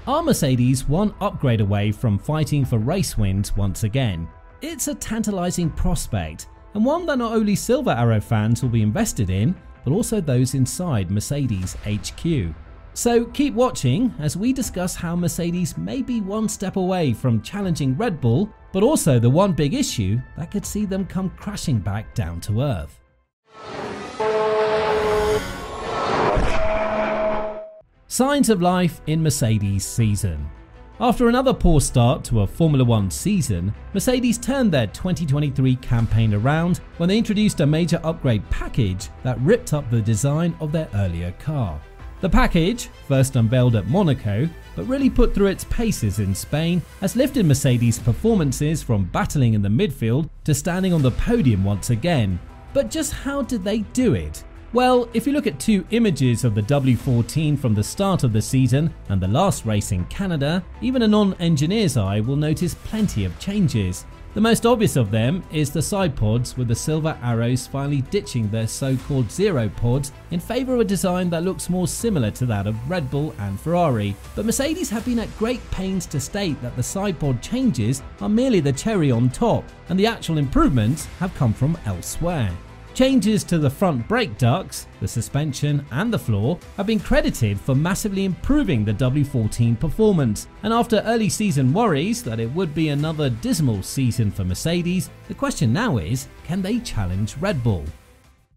Are Mercedes one upgrade away from fighting for race wins once again? It's a tantalising prospect, and one that not only Silver Arrow fans will be invested in, but also those inside Mercedes HQ. So keep watching as we discuss how Mercedes may be one step away from challenging Red Bull, but also the one big issue that could see them come crashing back down to earth. Signs of life in Mercedes season. After another poor start to a Formula 1 season, Mercedes turned their 2023 campaign around when they introduced a major upgrade package that ripped up the design of their earlier car. The package, first unveiled at Monaco, but really put through its paces in Spain, has lifted Mercedes' performances from battling in the midfield to standing on the podium once again. But just how did they do it? Well, if you look at two images of the W14 from the start of the season and the last race in Canada, even a non-engineer's eye will notice plenty of changes. The most obvious of them is the side pods, with the Silver Arrows finally ditching their so-called zero pods in favour of a design that looks more similar to that of Red Bull and Ferrari. But Mercedes have been at great pains to state that the side pod changes are merely the cherry on top, and the actual improvements have come from elsewhere. Changes to the front brake ducts, the suspension and the floor have been credited for massively improving the W14 performance, and after early season worries that it would be another dismal season for Mercedes, the question now is, can they challenge Red Bull?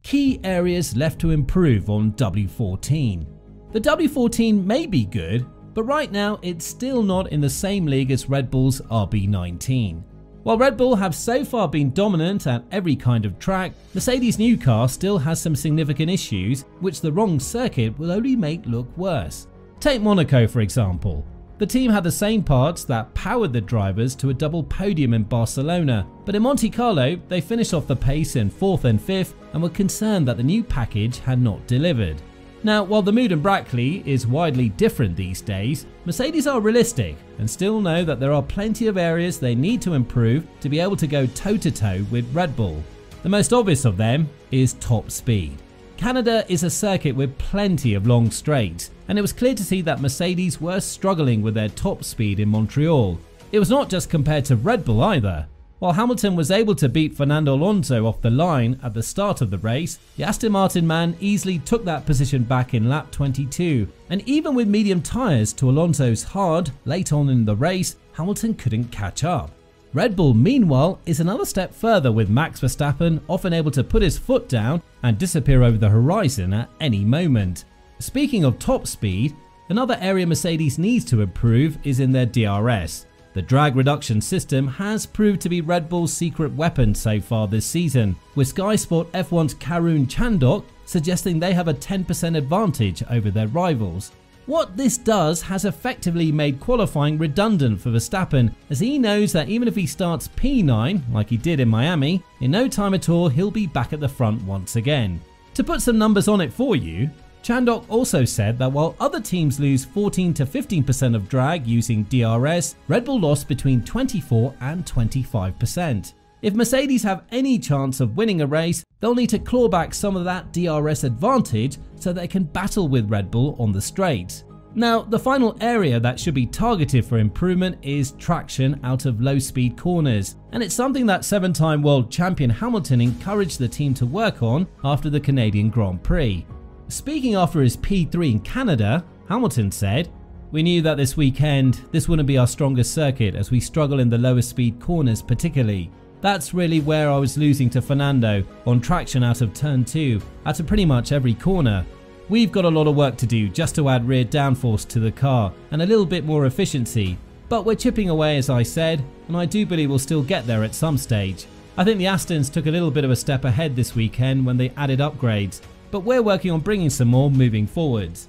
Key areas left to improve on W14. The W14 may be good, but right now it's still not in the same league as Red Bull's RB19. While Red Bull have so far been dominant at every kind of track, Mercedes' new car still has some significant issues which the wrong circuit will only make look worse. Take Monaco for example. The team had the same parts that powered the drivers to a double podium in Barcelona, but in Monte Carlo they finished off the pace in 4th and 5th and were concerned that the new package had not delivered. Now, while the mood in Brackley is widely different these days, Mercedes are realistic and still know that there are plenty of areas they need to improve to be able to go toe-to-toe with Red Bull. The most obvious of them is top speed. Canada is a circuit with plenty of long straights, and it was clear to see that Mercedes were struggling with their top speed in Montreal. It was not just compared to Red Bull either. While Hamilton was able to beat Fernando Alonso off the line at the start of the race, the Aston Martin man easily took that position back in lap 22, and even with medium tyres to Alonso's hard late on in the race, Hamilton couldn't catch up. Red Bull meanwhile is another step further, with Max Verstappen often able to put his foot down and disappear over the horizon at any moment. Speaking of top speed, another area Mercedes needs to improve is in their DRS. The drag reduction system has proved to be Red Bull's secret weapon so far this season, with Sky Sport F1's Karun Chandok suggesting they have a 10% advantage over their rivals. What this does has effectively made qualifying redundant for Verstappen, as he knows that even if he starts P9 like he did in Miami, in no time at all he'll be back at the front once again. To put some numbers on it for you, Chandok also said that while other teams lose 14 to 15% of drag using DRS, Red Bull lost between 24 and 25%. If Mercedes have any chance of winning a race, they'll need to claw back some of that DRS advantage so they can battle with Red Bull on the straights. Now, the final area that should be targeted for improvement is traction out of low-speed corners, and it's something that 7-time world champion Hamilton encouraged the team to work on after the Canadian Grand Prix. Speaking after his P3 in Canada, Hamilton said, "We knew that this weekend this wouldn't be our strongest circuit as we struggle in the lower speed corners particularly. That's really where I was losing to Fernando on traction out of turn 2 out of pretty much every corner. We've got a lot of work to do just to add rear downforce to the car and a little bit more efficiency, but we're chipping away as I said, and I do believe we'll still get there at some stage. I think the Astons took a little bit of a step ahead this weekend when they added upgrades, but we're working on bringing some more moving forwards."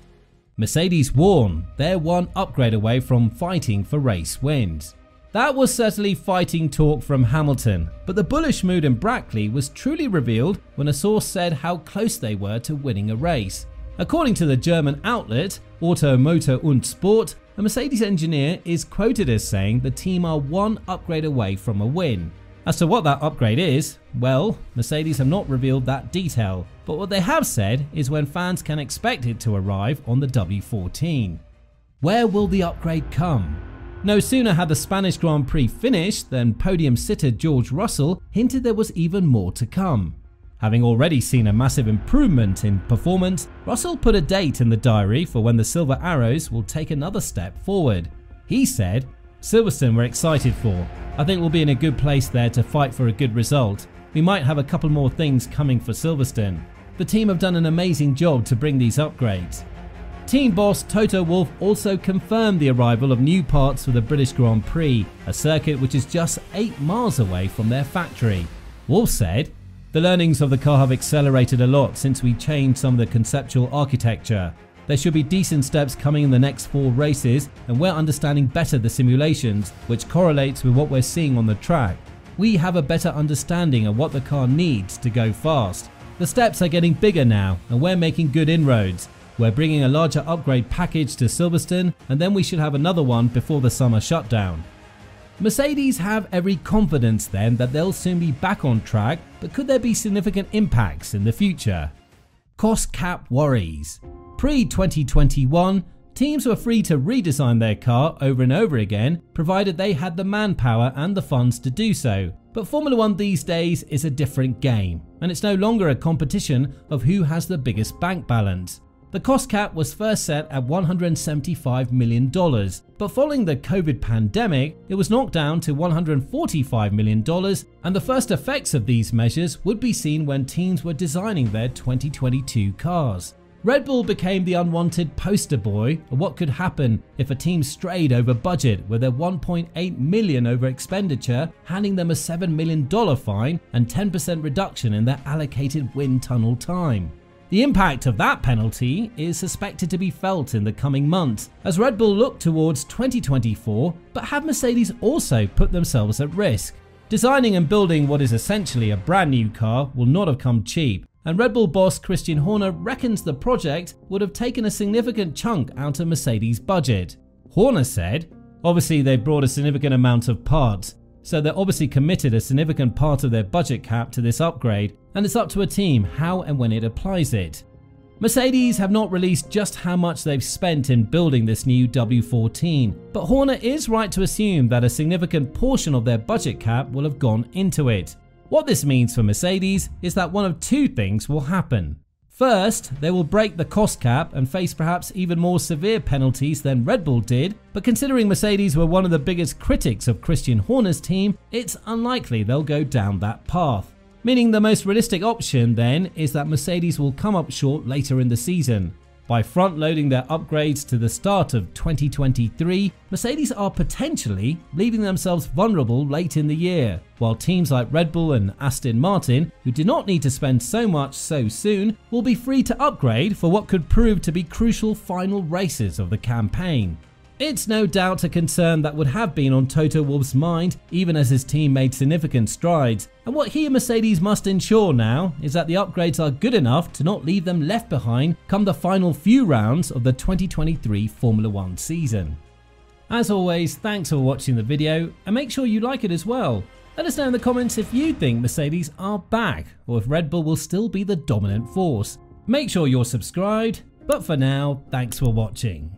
Mercedes warn they're one upgrade away from fighting for race wins. That was certainly fighting talk from Hamilton, but the bullish mood in Brackley was truly revealed when a source said how close they were to winning a race. According to the German outlet Auto Motor und Sport, a Mercedes engineer is quoted as saying the team are one upgrade away from a win. As to what that upgrade is, well, Mercedes have not revealed that detail, but what they have said is when fans can expect it to arrive on the W14. Where will the upgrade come? No sooner had the Spanish Grand Prix finished than podium sitter George Russell hinted there was even more to come. Having already seen a massive improvement in performance, Russell put a date in the diary for when the Silver Arrows will take another step forward. He said, "Silverstone we're excited for. I think we'll be in a good place there to fight for a good result. We might have a couple more things coming for Silverstone. The team have done an amazing job to bring these upgrades." Team boss Toto Wolff also confirmed the arrival of new parts for the British Grand Prix, a circuit which is just 8 miles away from their factory. Wolff said, "The learnings of the car have accelerated a lot since we changed some of the conceptual architecture. There should be decent steps coming in the next 4 races, and we're understanding better the simulations, which correlates with what we're seeing on the track. We have a better understanding of what the car needs to go fast. The steps are getting bigger now, and we're making good inroads. We're bringing a larger upgrade package to Silverstone, and then we should have another one before the summer shutdown." Mercedes have every confidence then that they'll soon be back on track, but could there be significant impacts in the future? Cost cap worries. Pre-2021, teams were free to redesign their car over and over again, provided they had the manpower and the funds to do so. But Formula 1 these days is a different game, and it's no longer a competition of who has the biggest bank balance. The cost cap was first set at $175 million, but following the COVID pandemic, it was knocked down to $145 million, and the first effects of these measures would be seen when teams were designing their 2022 cars. Red Bull became the unwanted poster boy of what could happen if a team strayed over budget, with their $1.8 million over expenditure handing them a $7 million fine and 10% reduction in their allocated wind tunnel time. The impact of that penalty is suspected to be felt in the coming months as Red Bull look towards 2024, but have Mercedes also put themselves at risk? Designing and building what is essentially a brand new car will not have come cheap, and Red Bull boss Christian Horner reckons the project would have taken a significant chunk out of Mercedes' budget. Horner said, "Obviously they've brought a significant amount of parts, so they're obviously committed a significant part of their budget cap to this upgrade, and it's up to a team how and when it applies it." Mercedes have not released just how much they've spent in building this new W14, but Horner is right to assume that a significant portion of their budget cap will have gone into it. What this means for Mercedes is that one of 2 things will happen. First, they will break the cost cap and face perhaps even more severe penalties than Red Bull did, but considering Mercedes were one of the biggest critics of Christian Horner's team, it's unlikely they'll go down that path. Meaning the most realistic option then is that Mercedes will come up short later in the season. By front-loading their upgrades to the start of 2023, Mercedes are potentially leaving themselves vulnerable late in the year, while teams like Red Bull and Aston Martin, who do not need to spend so much so soon, will be free to upgrade for what could prove to be crucial final races of the campaign. It's no doubt a concern that would have been on Toto Wolff's mind even as his team made significant strides, and what he and Mercedes must ensure now is that the upgrades are good enough to not leave them left behind come the final few rounds of the 2023 Formula 1 season. As always, thanks for watching the video, and make sure you like it as well. Let us know in the comments if you think Mercedes are back or if Red Bull will still be the dominant force. Make sure you're subscribed, but for now, thanks for watching.